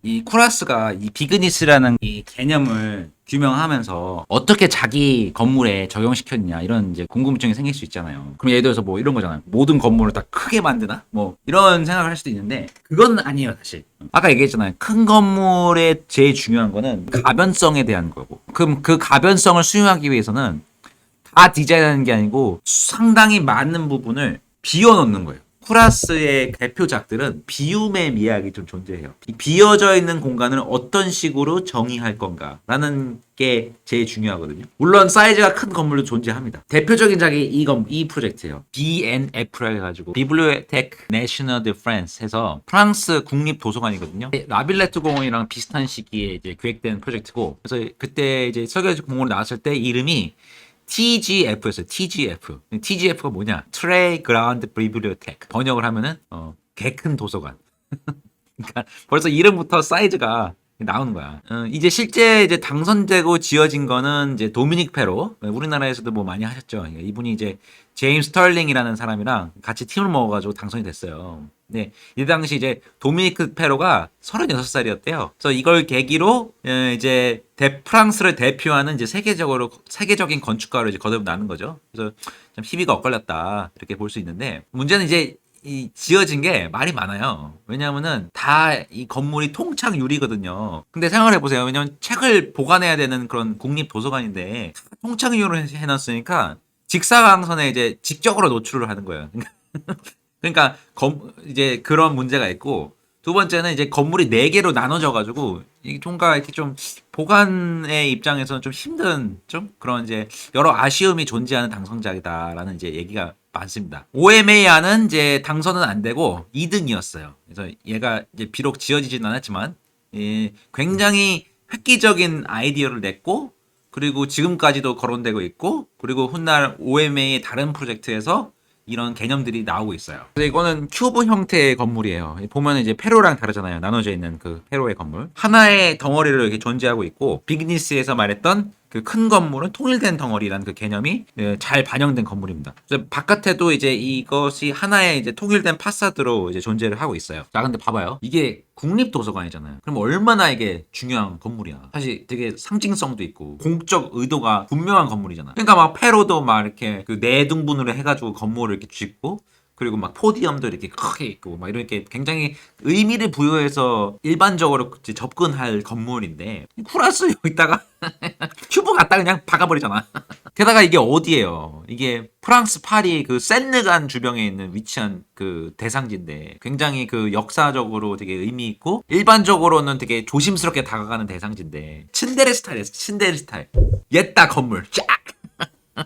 이 쿠라스가 이 비그니스라는 이 개념을 규명하면서 어떻게 자기 건물에 적용시켰냐 이런 이제 궁금증이 생길 수 있잖아요. 그럼 예를 들어서 뭐 이런 거잖아요. 모든 건물을 다 크게 만드나? 뭐 이런 생각을 할 수도 있는데 그건 아니에요, 사실. 아까 얘기했잖아요. 큰 건물의 제일 중요한 거는 가변성에 대한 거고. 그럼 그 가변성을 수용하기 위해서는 다 디자인하는 게 아니고 상당히 많은 부분을 비워놓는 거예요. 쿠라스의 대표작들은 비움의 미학이 좀 존재해요. 비어져 있는 공간을 어떤 식으로 정의할 건가라는 게 제일 중요하거든요. 물론 사이즈가 큰 건물도 존재합니다. 대표적인 작이 이 프로젝트예요. BNF라 해가지고 비블리오테크 내셔널 드 프랑스 해서 프랑스 국립 도서관이거든요. 라빌레트 공원이랑 비슷한 시기에 이제 기획된 프로젝트고, 그래서 그때 이제 설계 공원으로 나왔을 때 이름이 TGF였어요. TGF. TGF가 뭐냐? 트레이 그라운드 비블리오테크. 번역을 하면은 개 큰 도서관. 그러니까 벌써 이름부터 사이즈가 나오는 거야. 이제 실제 이제 당선되고 지어진 거는 이제 도미닉 페로. 우리나라에서도 뭐 많이 하셨죠. 이분이 이제 제임스 스털링이라는 사람이랑 같이 팀을 먹어가지고 당선이 됐어요. 네, 이 당시 이제 도미니크 페로가 36살이었대요. 그래서 이걸 계기로 이제 프랑스를 대표하는 이제 세계적인 건축가로 이제 거듭나는 거죠. 그래서 좀 희비가 엇갈렸다 이렇게 볼 수 있는데, 문제는 이제 이 지어진 게 말이 많아요. 왜냐하면은 다 이 건물이 통창 유리거든요. 근데 생각을 해보세요. 왜냐면 책을 보관해야 되는 그런 국립 도서관인데 통창 유리를 해놨으니까 직사광선에 이제 직접으로 노출을 하는 거예요. 그러니까 이제 그런 문제가 있고, 두 번째는 이제 건물이 4개로 나눠져 가지고 이게 뭔가 이렇게 좀 보관의 입장에서는 좀 힘든 좀 그런 이제 여러 아쉬움이 존재하는 당선작이다라는 이제 얘기가 많습니다. OMA는 이제 당선은 안 되고 2등이었어요. 그래서 얘가 이제 비록 지어지진 않았지만 굉장히 획기적인 아이디어를 냈고, 그리고 지금까지도 거론되고 있고, 그리고 훗날 OMA의 다른 프로젝트에서 이런 개념들이 나오고 있어요. 그래서 이거는 큐브 형태의 건물이에요. 보면 이제 페로랑 다르잖아요. 나눠져 있는 그 페로의 건물. 하나의 덩어리로 이렇게 존재하고 있고, 비그니스에서 말했던 그 큰 건물은 통일된 덩어리라는 그 개념이 잘 반영된 건물입니다. 그래서 바깥에도 이제 이것이 하나의 이제 통일된 파사드로 이제 존재를 하고 있어요. 자, 근데 봐봐요. 이게 국립도서관이잖아요. 그럼 얼마나 이게 중요한 건물이야. 사실 되게 상징성도 있고 공적 의도가 분명한 건물이잖아. 그러니까 막 페로도 막 이렇게 그 내등분으로 해가지고 건물을 이렇게 짓고, 그리고 막 포디엄도 이렇게 크게 있고 막 이렇게 굉장히 의미를 부여해서 일반적으로 접근할 건물인데, 쿠라스 여기다가 큐브 갖다 그냥 박아버리잖아. 게다가 이게 어디예요? 이게 프랑스 파리 그 센르간 주변에 있는 위치한 그 대상지인데, 굉장히 그 역사적으로 되게 의미 있고 일반적으로는 되게 조심스럽게 다가가는 대상지인데, 츤데레 스타일이에요. 츤데레 스타일. 옛다 건물. 쫙.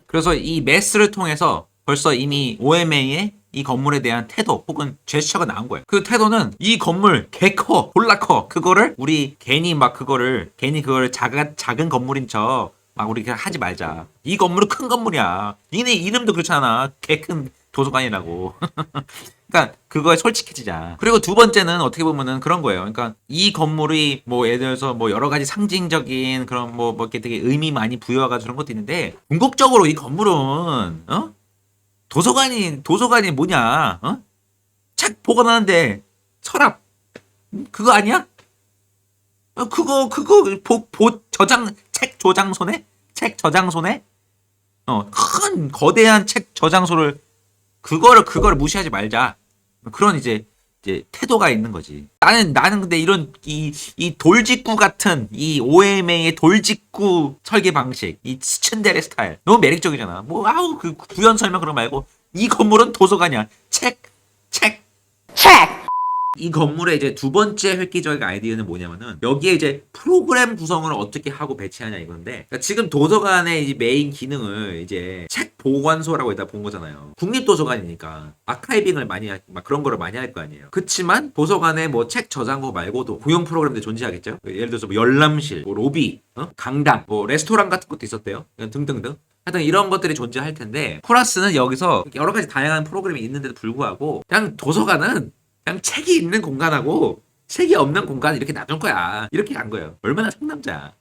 그래서 이 메스를 통해서 벌써 이미 OMA의 이 건물에 대한 태도 혹은 제스처가 나온 거예요. 그 태도는 이 건물 개 커, 골라 커. 그거를 우리 괜히 그거를 작은 건물인 척 막 우리 그냥 하지 말자. 이 건물은 큰 건물이야. 니네 이름도 그렇잖아. 개 큰 도서관이라고. 그러니까 그거에 솔직해지자. 그리고 두 번째는 어떻게 보면은 그런 거예요. 그러니까 이 건물이 뭐 예를 들어서 뭐 여러 가지 상징적인 그런 뭐 이렇게 되게 의미 많이 부여가지고 그런 것도 있는데, 궁극적으로 이 건물은 도서관이 뭐냐? 책 보관하는데 서랍 그거 아니야? 그거 책 저장소네? 큰 거대한 책 저장소를 그거를 무시하지 말자. 그런 이제 태도가 있는 거지. 나는 근데 이런 이 돌직구 같은 이 OMA의 돌직구 설계 방식, 이 츤데레 스타일 너무 매력적이잖아. 뭐 아우 그 부연 설명 그런 거 말고 이 건물은 도서관이야. 책. 이 건물의 이제 두 번째 획기적인 아이디어는 뭐냐면은, 여기에 이제 프로그램 구성을 어떻게 하고 배치하냐 이건데, 그러니까 지금 도서관의 이 메인 기능을 이제 책 보관소라고 일단 본 거잖아요. 국립도서관이니까 아카이빙을 막 그런 거를 많이 할 거 아니에요. 그치만 도서관에 뭐 책 저장고 말고도 고용 프로그램도 존재하겠죠. 예를 들어서 뭐 열람실, 뭐 로비, 강당, 뭐 레스토랑 같은 것도 있었대요. 등등등. 하여튼 이런 것들이 존재할 텐데, 쿠라스는 여기서 여러 가지 다양한 프로그램이 있는데도 불구하고 그냥 도서관은 그냥 책이 있는 공간하고 책이 없는 공간 이렇게 놔둘 거야. 이렇게 간 거예요. 얼마나 상남자야.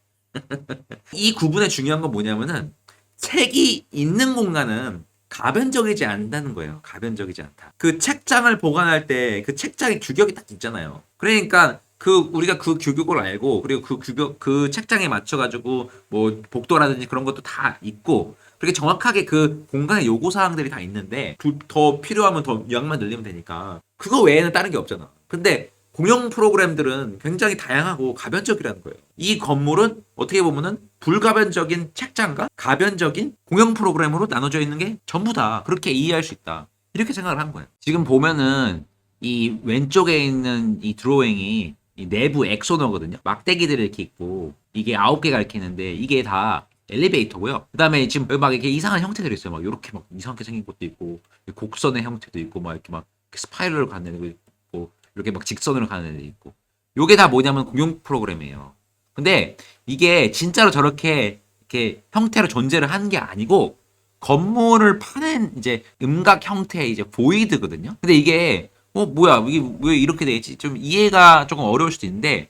이 구분의 중요한 건 뭐냐면은, 책이 있는 공간은 가변적이지 않다는 거예요. 가변적이지 않다. 그 책장을 보관할 때 그 책장의 규격이 딱 있잖아요. 그러니까 우리가 그 규격을 알고, 그리고 그 규격, 그 책장에 맞춰가지고, 뭐, 복도라든지 그런 것도 다 있고, 그렇게 정확하게 그 공간의 요구사항들이 다 있는데, 더 필요하면 더 양만 늘리면 되니까. 그거 외에는 다른 게 없잖아. 근데 공용 프로그램들은 굉장히 다양하고 가변적이라는 거예요. 이 건물은 어떻게 보면은 불가변적인 책장과 가변적인 공용 프로그램으로 나눠져 있는 게 전부다. 그렇게 이해할 수 있다. 이렇게 생각을 한 거예요. 지금 보면은 이 왼쪽에 있는 이 드로잉이 이 내부 엑소너거든요. 막대기들이 이렇게 있고 이게 9개가 이렇게 있는데 이게 다 엘리베이터고요. 그다음에 지금 여기 막 이렇게 이상한 형태들이 있어요. 막 이렇게 막 이상하게 생긴 것도 있고 곡선의 형태도 있고 막 이렇게 막 스파이럴로 가는 애도 있고 이렇게 막 직선으로 가는 애도 있고 요게 다 뭐냐면 공용 프로그램이에요. 근데 이게 진짜로 저렇게 이렇게 형태로 존재를 하는 게 아니고 건물을 파낸 이제 음각 형태의 이제 보이드거든요. 근데 이게 뭐야 이게 왜 이렇게 돼 있지? 좀 이해가 조금 어려울 수도 있는데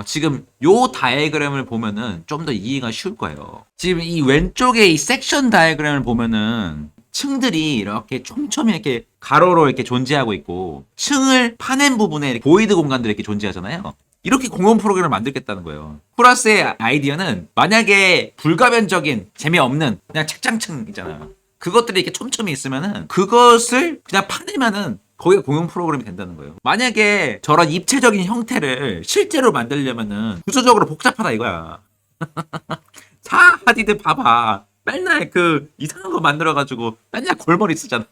지금 요 다이어그램을 보면은 좀 더 이해가 쉬울 거예요. 지금 이 왼쪽에 이 섹션 다이어그램을 보면은 층들이 이렇게 촘촘히 이렇게 가로로 이렇게 존재하고 있고 층을 파낸 부분에 이렇게 보이드 공간들이 이렇게 존재하잖아요. 이렇게 공원 프로그램을 만들겠다는 거예요. 쿠라스의 아이디어는 만약에 불가변적인 재미없는 그냥 책장층 있잖아요. 그것들이 이렇게 촘촘히 있으면은 그것을 그냥 파내면은 거기가 공용 프로그램이 된다는 거예요. 만약에 저런 입체적인 형태를 실제로 만들려면은 구조적으로 복잡하다 이거야. 사 하디드 봐봐. 맨날 그 이상한 거 만들어가지고 맨날 골머리 쓰잖아.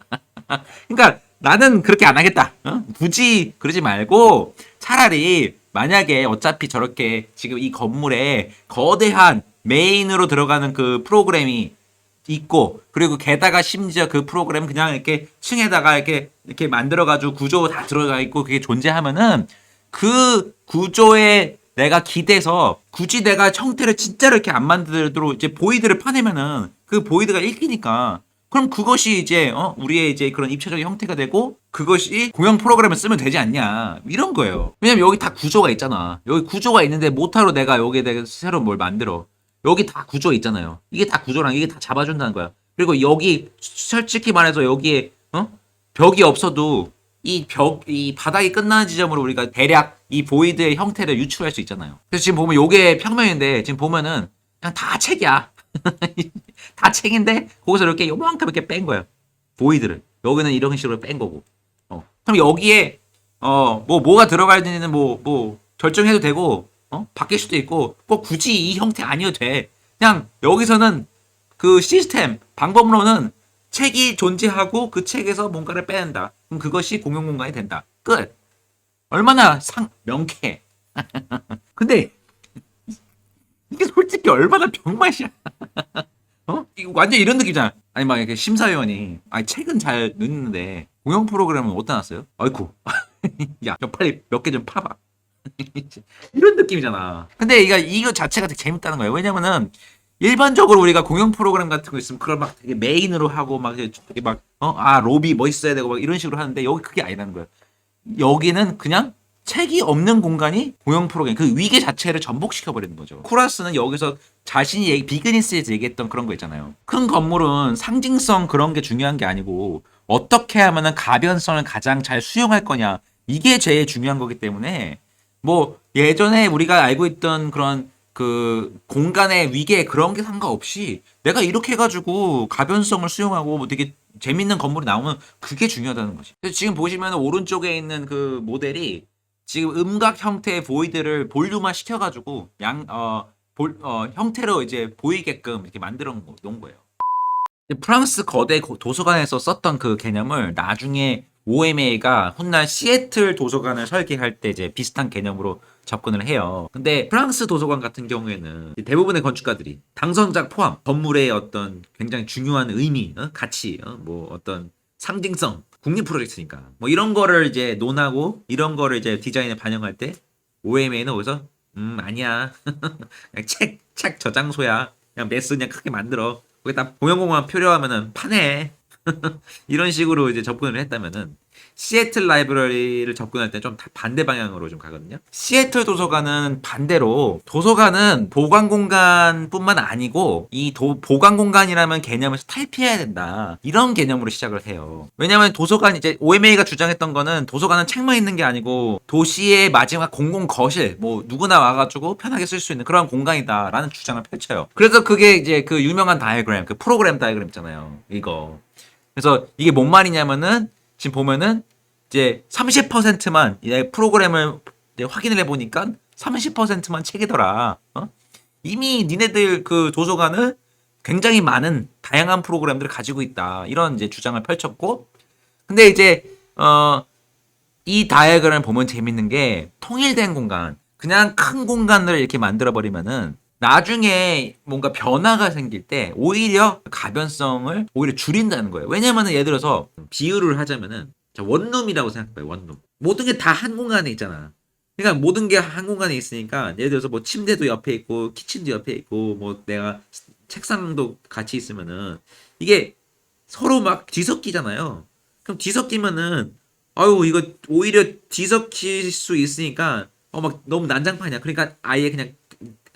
그러니까 나는 그렇게 안 하겠다. 굳이 그러지 말고 차라리 만약에 어차피 저렇게 지금 이 건물에 거대한 메인으로 들어가는 그 프로그램이 있고 그리고 게다가 심지어 그 프로그램 그냥 이렇게 층에다가 이렇게 만들어가지고 구조 다 들어가 있고 그게 존재하면은 그 구조에 내가 기대서 굳이 내가 형태를 진짜로 이렇게 안 만들도록 이제 보이드를 파내면은 그 보이드가 읽히니까 그럼 그것이 이제 우리의 이제 그런 입체적인 형태가 되고 그것이 공용 프로그램을 쓰면 되지 않냐 이런 거예요. 왜냐면 여기 다 구조가 있잖아. 여기 구조가 있는데 못하러 내가 여기에 대해서 새로 뭘 만들어. 여기 다 구조 있잖아요. 이게 다 구조랑 이게 다 잡아준다는 거야. 그리고 여기 솔직히 말해서 여기에 벽이 없어도 이 바닥이 끝나는 지점으로 우리가 대략 이 보이드의 형태를 유출할 수 있잖아요. 그래서 지금 보면 요게 평면인데 지금 보면은 그냥 다 책이야. 다 책인데 거기서 이렇게 요만큼 이렇게 뺀 거야. 보이드를. 여기는 이런 식으로 뺀 거고. 그럼 여기에 뭐가 들어가야되는 뭐 결정해도 되고 바뀔 수도 있고 꼭 굳이 이 형태 아니어도 돼. 그냥 여기서는 그 시스템 방법론은 책이 존재하고 그 책에서 뭔가를 빼낸다. 그럼 그것이 공용 공간이 된다. 끝. 얼마나 명쾌해. 근데 이게 솔직히 얼마나 병맛이야. 이거 완전 이런 느낌이잖아. 아니 막 이렇게 심사위원이 아니 책은 잘 넣는데 공용 프로그램은 어디다 놨어요? 아이쿠. 야, 빨리 몇 개 좀 파봐. 이런 느낌이잖아. 근데 이거 자체가 되게 재밌다는 거예요. 왜냐면은 일반적으로 우리가 공용 프로그램 같은 거 있으면 그걸 막 되게 메인으로 하고 막 되게 막 로비 멋있어야 되고 막 이런 식으로 하는데 여기 그게 아니라는 거예요. 여기는 그냥 책이 없는 공간이 공용 프로그램 그 위계 자체를 전복시켜 버리는 거죠. 쿠라스는 여기서 자신이 비그니스에서 얘기했던 그런 거 있잖아요. 큰 건물은 상징성 그런 게 중요한 게 아니고 어떻게 하면은 가변성을 가장 잘 수용할 거냐 이게 제일 중요한 거기 때문에 뭐 예전에 우리가 알고 있던 그런 그 공간의 위계 그런 게 상관없이 내가 이렇게 해가지고 가변성을 수용하고 뭐 되게 재밌는 건물이 나오면 그게 중요하다는 거지. 그래서 지금 보시면 오른쪽에 있는 그 모델이 지금 음각 형태의 보이드를 볼륨화 시켜가지고 형태로 이제 보이게끔 이렇게 만들어 놓은 거예요. 프랑스 거대 도서관에서 썼던 그 개념을 나중에 OMA가 훗날 시애틀 도서관을 설계할 때 이제 비슷한 개념으로 접근을 해요. 근데 프랑스 도서관 같은 경우에는 대부분의 건축가들이 당선작 포함 건물의 어떤 굉장히 중요한 의미, 가치, 뭐 어떤 상징성, 국립 프로젝트니까 뭐 이런 거를 이제 논하고 이런 거를 이제 디자인에 반영할 때 OMA는 거기서 아니야. 그냥 책 저장소야. 그냥 매스 그냥 크게 만들어. 거기다 공용공간 필요하면은 파내. 이런 식으로 이제 접근을 했다면은 시애틀 라이브러리를 접근할 때 좀 반대 방향으로 좀 가거든요. 시애틀 도서관은 반대로 도서관은 보관 공간뿐만 아니고 이 보관 공간이라면 개념에서 탈피해야 된다. 이런 개념으로 시작을 해요. 왜냐하면 도서관 이제 OMA가 주장했던 거는 도서관은 책만 있는 게 아니고 도시의 마지막 공공 거실 뭐 누구나 와가지고 편하게 쓸 수 있는 그런 공간이다라는 주장을 펼쳐요. 그래서 그게 이제 그 유명한 다이어그램, 그 프로그램 다이어그램 있잖아요. 이거. 그래서 이게 뭔 말이냐면은 지금 보면은 이제 30%만 프로그램을 이제 확인을 해보니까 30%만 책이더라. 이미 니네들 그 도서관은 굉장히 많은 다양한 프로그램들을 가지고 있다. 이런 이제 주장을 펼쳤고, 근데 이제 이 다이어그램을 보면 재밌는 게 통일된 공간, 그냥 큰 공간을 이렇게 만들어 버리면은 나중에 뭔가 변화가 생길 때 오히려 가변성을 오히려 줄인다는 거예요. 왜냐면은 예를 들어서 비유를 하자면은 자, 원룸이라고 생각해봐요. 원룸. 모든 게 다 한 공간에 있잖아. 그러니까 모든 게 한 공간에 있으니까 예를 들어서 뭐 침대도 옆에 있고 키친도 옆에 있고 뭐 내가 책상도 같이 있으면은 이게 서로 막 뒤섞이잖아요. 그럼 뒤섞이면은 아유 이거 오히려 뒤섞일 수 있으니까 막 너무 난장판이야. 그러니까 아예 그냥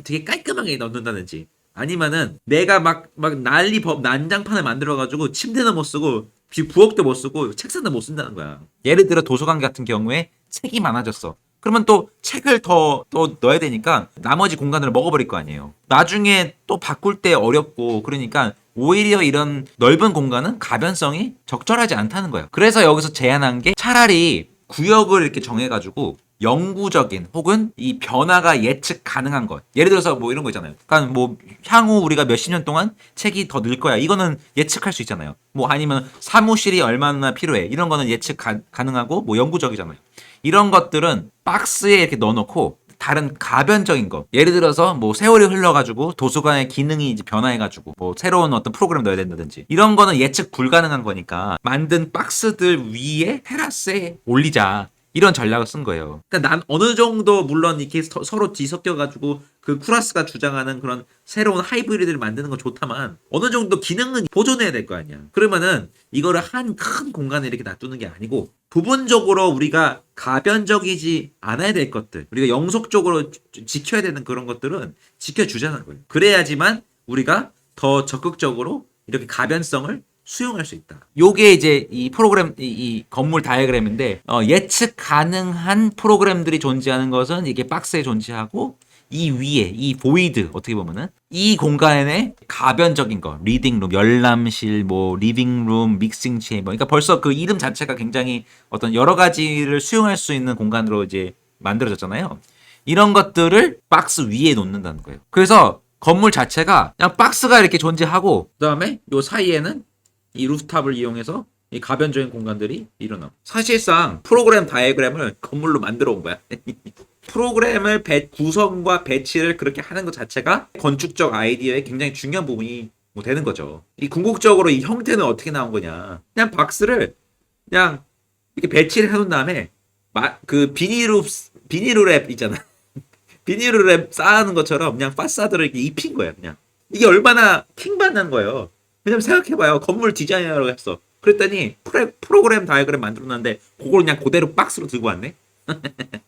되게 깔끔하게 넣는다든지 아니면은 내가 막 난장판을 만들어가지고 침대도 못 쓰고 부엌도 못 쓰고 책상도 못 쓴다는 거야. 예를 들어 도서관 같은 경우에 책이 많아졌어. 그러면 또 책을 더 넣어야 되니까 나머지 공간을 먹어버릴 거 아니에요. 나중에 또 바꿀 때 어렵고 그러니까 오히려 이런 넓은 공간은 가변성이 적절하지 않다는 거예요. 그래서 여기서 제안한 게 차라리 구역을 이렇게 정해가지고 영구적인 혹은 이 변화가 예측 가능한 것. 예를 들어서 뭐 이런 거 있잖아요. 그러니까 뭐 향후 우리가 몇십 년 동안 책이 더 늘 거야. 이거는 예측할 수 있잖아요. 뭐 아니면 사무실이 얼마나 필요해. 이런 거는 예측 가능하고 뭐 영구적이잖아요. 이런 것들은 박스에 이렇게 넣어놓고 다른 가변적인 거. 예를 들어서 뭐 세월이 흘러가지고 도서관의 기능이 이제 변화해가지고 뭐 새로운 어떤 프로그램 넣어야 된다든지 이런 거는 예측 불가능한 거니까 만든 박스들 위에 테라스에 올리자. 이런 전략을 쓴 거예요. 그러니까 난 어느 정도 물론 이렇게 서로 뒤섞여가지고 그 쿠라스가 주장하는 그런 새로운 하이브리드를 만드는 건 좋다만 어느 정도 기능은 보존해야 될 거 아니야. 그러면은 이거를 한 큰 공간에 이렇게 놔두는 게 아니고 부분적으로 우리가 가변적이지 않아야 될 것들, 우리가 영속적으로 지켜야 되는 그런 것들은 지켜주자는 거예요. 그래야지만 우리가 더 적극적으로 이렇게 가변성을 수용할 수 있다. 요게 이제 이 프로그램 이 건물 다이어그램인데 예측 가능한 프로그램들이 존재하는 것은 이게 박스에 존재하고 이 위에 이 보이드 어떻게 보면은 이 공간에 가변적인 거 리딩룸, 열람실, 뭐 리빙룸, 믹싱 체인버 그러니까 벌써 그 이름 자체가 굉장히 어떤 여러 가지를 수용할 수 있는 공간으로 이제 만들어졌잖아요. 이런 것들을 박스 위에 놓는다는 거예요. 그래서 건물 자체가 그냥 박스가 이렇게 존재하고 그다음에 요 사이에는 이 루프탑을 이용해서 이 가변적인 공간들이 일어나. 사실상 프로그램 다이어그램을 건물로 만들어 온 거야. 프로그램을 구성과 배치를 그렇게 하는 것 자체가 건축적 아이디어의 굉장히 중요한 부분이 뭐 되는 거죠. 이 궁극적으로 이 형태는 어떻게 나온 거냐? 그냥 박스를 그냥 이렇게 배치를 해놓은 다음에 그 비닐랩 있잖아. 비닐랩 쌓아놓은 것처럼 그냥 파사드를 이렇게 입힌 거야. 그냥 이게 얼마나 킹받는 거예요. 왜냐면 생각해봐요. 건물 디자이너라고 했어. 그랬더니 프로그램 다이어그램 만들어놨는데 그걸 그냥 그대로 박스로 들고 왔네.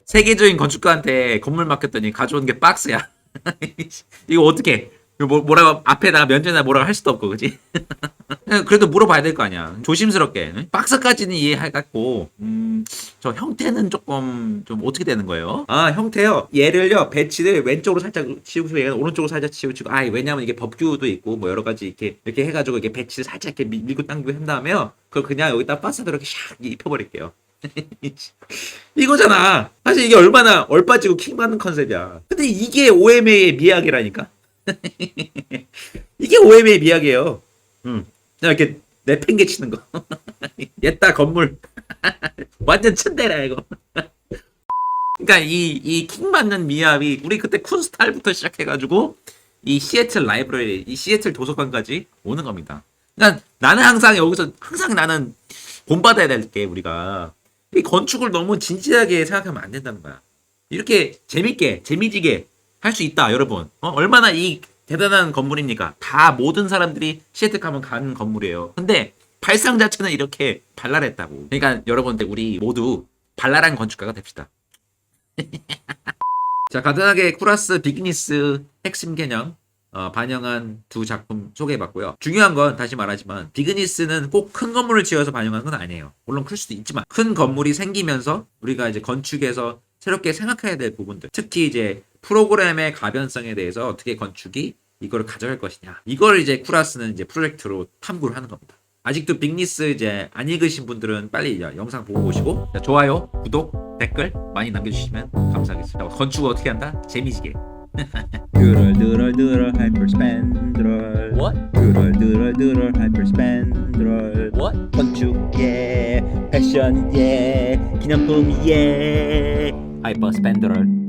세계적인 건축가한테 건물 맡겼더니 가져온 게 박스야. 이거 어떻게? 뭐라고 앞에다가 면제나 뭐라고 할 수도 없고, 그지? 그래도 물어봐야 될 거 아니야. 조심스럽게. 박스까지는 이해해갖고, 저 형태는 조금 좀 어떻게 되는 거예요? 아, 형태요. 얘를요 배치를 왼쪽으로 살짝 치우치고 얘는 오른쪽으로 살짝 치우치고. 아, 왜냐면 이게 법규도 있고 뭐 여러 가지 이렇게 해가지고 이게 배치를 살짝 이렇게 밀고 당기고 한 다음에요. 그걸 그냥 여기다 박스로 이렇게 샥 입혀버릴게요. 이거잖아. 사실 이게 얼마나 얼빠지고 킹받는 컨셉이야. 근데 이게 OMA의 미학이라니까. 이게 OMA의 미학이에요. 그냥 이렇게 내팽개치는 거. 옛다 건물. 완전 츤데라 이거. 그러니까 이 킹받는 미학이 우리 그때 쿤스탈부터 시작해가지고 이 시애틀 라이브러리, 이 시애틀 도서관까지 오는 겁니다. 그러니까 나는 항상 여기서 항상 나는 본받아야 될 게 우리가 이 건축을 너무 진지하게 생각하면 안 된다는 거야. 이렇게 재밌게 재미지게 할 수 있다, 여러분. 얼마나 이 대단한 건물입니까? 다 모든 사람들이 시애틀 가면 가는 건물이에요. 근데 발상 자체는 이렇게 발랄했다고. 그러니까 여러분들 우리 모두 발랄한 건축가가 됩시다. 자, 간단하게 쿠라스 비그니스 핵심 개념 반영한 두 작품 소개해봤고요. 중요한 건 다시 말하지만 비그니스는 꼭 큰 건물을 지어서 반영하는 건 아니에요. 물론 클 수도 있지만 큰 건물이 생기면서 우리가 이제 건축에서 새롭게 생각해야 될 부분들, 특히 이제 프로그램의 가변성에 대해서 어떻게 건축이 이걸 가져갈 것이냐, 이걸 이제 쿠라스는 이제 프로젝트로 탐구를 하는 겁니다. 아직도 빅니스 이제 안 읽으신 분들은 빨리 영상 보고 오시고, 자, 좋아요, 구독, 댓글 많이 남겨주시면 감사하겠습니다. 건축 어떻게 한다? 재미지게. 드럴 하이퍼스펜드럴. What? 드럴 하이퍼스펜드럴. What? 건축 예, 패션 예, 기념품 예, 하이퍼스펜드럴.